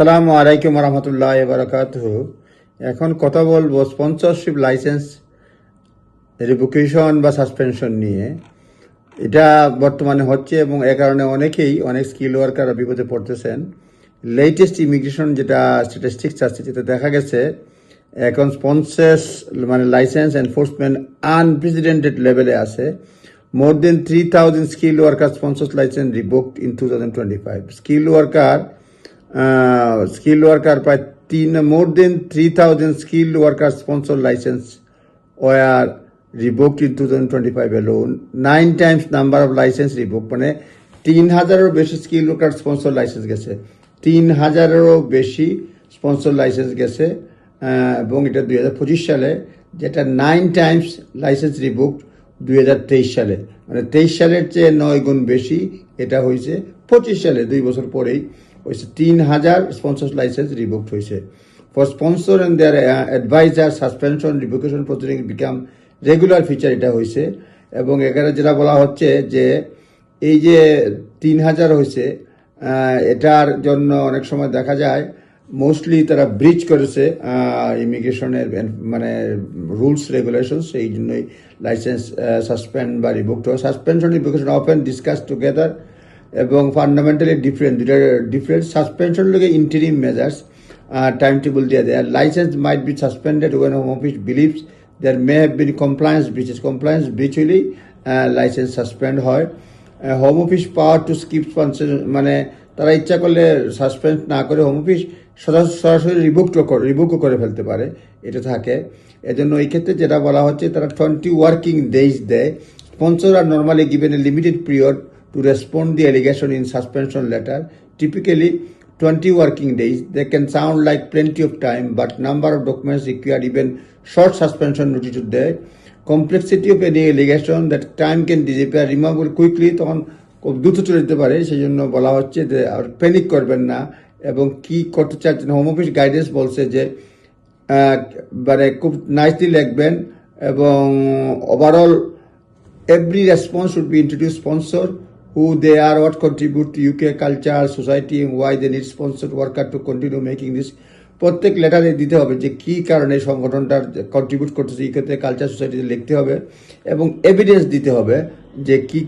আসসালামু আলাইকুম রহমতুল্লাহ বারাকাতুহ। এখন কথা বলবো স্পন্সরশিপ লাইসেন্স রিভোকেশন বা সাসপেনশন নিয়ে। এটা বর্তমানে হচ্ছে এবং এ কারণে অনেক স্কিল ওয়ার্কার বিপদে পড়তেছেন। লেটেস্ট ইমিগ্রেশন যেটা স্ট্যাটিস্টিক্স আছে, যেটা দেখা গেছে এখন স্পন্সর্স লাইসেন্স এনফোর্সমেন্ট আনপ্রেসিডেন্টেড লেভেলে আছে। মোর দেন 3,000 skill worker sponsors licence revoked in 2025। Skill worker প্রায় more than 3,000 skilled worker sponsor license were revoked in 2025 alone. 9 times number of license revoked, মানে 3,000-এরও বেশি স্কিল ওয়ার্কার স্পন্সর লাইসেন্স গেছে। 3,000-এরও বেশি sponsor licence গেছে এবং এটা 2025 সালে, যেটা 9 টাইমস লাইসেন্স রিভোকড 2023 সালে, মানে 23 সালের চেয়ে 9 গুণ বেশি এটা হয়েছে 25 সালে, 2 বছর পরেই হয়েছে 3,000 স্পন্সর লাইসেন্স রিভোকড হয়েছে। For sponsor and their adviser suspension revocation proceeding become regular feature এটা হয়েছে। এবং এখানে যেটা বলা হচ্ছে যে এই যে 3,000 হয়েছে, এটার জন্য অনেক সময় দেখা যায় মোস্টলি তারা ব্রিচ করেছে ইমিগ্রেশনের মানে রুলস রেগুলেশনস, এই জন্যই লাইসেন্স সাসপেন্ড বা রিভোকড হয়। Suspension revocation often discuss together এবং ফান্ডামেন্টালি ডিফারেন্ট সাসপেনশন লোকে ইন্টারিম মেজার্স টাইম টেবল দিয়ে দেয়। Licence might be suspended when home office believes there may have been compliance breach হলেই licence suspend হয়। Home office power to skip sponsor, মানে তারা ইচ্ছা করলে সাসপেন্ড না করে হোম অফিস সরাসরি রিভোকও করে ফেলতে পারে, এটা থাকে। এজন্য এই ক্ষেত্রে যেটা বলা হচ্ছে, তারা 20 ওয়ার্কিং ডেজ দেয়। Sponsor are normally given a limited period to respond the allegation in suspension letter, typically 20 working days. They can sound like plenty of time, but number of documents required even short suspension notice to the complexity of any allegation that time can disappear removable quickly, তখন খুব দ্রুত চলে যেতে পারে। সেই জন্য বলা হচ্ছে যে আর প্যানিক করবেন না। এবং কি করতে চাচ্ছেন, হোম অফিস গাইডেন্স বলছে যে মানে খুব নাইসলি লিখবেন এবং overall every response should be introduced sponsor, who they are, what contribute to UK culture, society, and why they need sponsored worker to continue making this. প্রত্যেক লেটারে দিতে হবে যে কি কারণে সংগঠনটার কন্ট্রিবিউট করতেছে ইউকেতে কালচার সোসাইটিতে, লিখতে হবে এবং এভিডেন্স দিতে হবে যে কি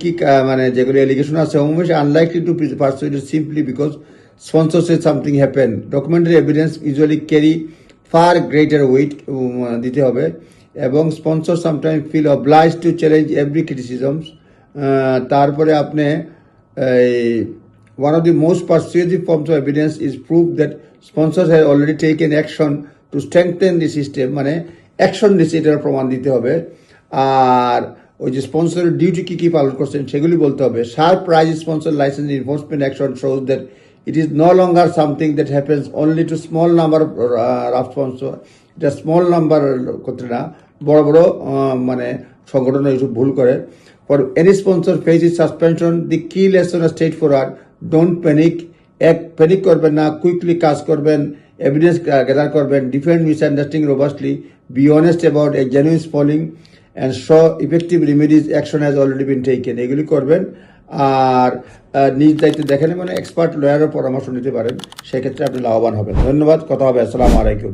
মানে যেগুলো এলিগেশন আছে। Home office unlikely to pursued simply because sponsor say something happen. Documentary evidence usually carry far greater weight দিতে হবে। এবং sponsor sometime feel oblige to challenge every criticisms. তারপরে আপনি one of the most persuasive forms of evidence is proof that sponsors have already taken action to strengthen the system, মানে action নিচ্ছে, এটার প্রমাণ দিতে হবে। আর ওই যে স্পন্সরের ডিউটি কি পালন করছেন সেগুলি বলতে হবে। Sharp rise sponsor licence enforcement action shows that it is no longer something that happens only to small number of rough sponsor. এটা স্মল নাম্বার করতে না, বড় বড় মানে সংগঠন এইসব ভুল করে। For any sponsor faces suspension, the key lesson is straightforward: don't panic. Panic করবেন না, কুইকলি কাজ করবেন, এভিডেন্স গ্যাদার করবেন, defend misunderstanding robustly, be honest about a genuine spoiling and show effective remedies, action has already been taken. এগুলি করবেন। আর নিজ দায়িত্বে দেখেন, মানে এক্সপার্ট লয়ারের পরামর্শ নিতে পারেন, সেক্ষেত্রে আপনি লাভবান হবেন। ধন্যবাদ। কথা হবে। আসসালামু আলাইকুম।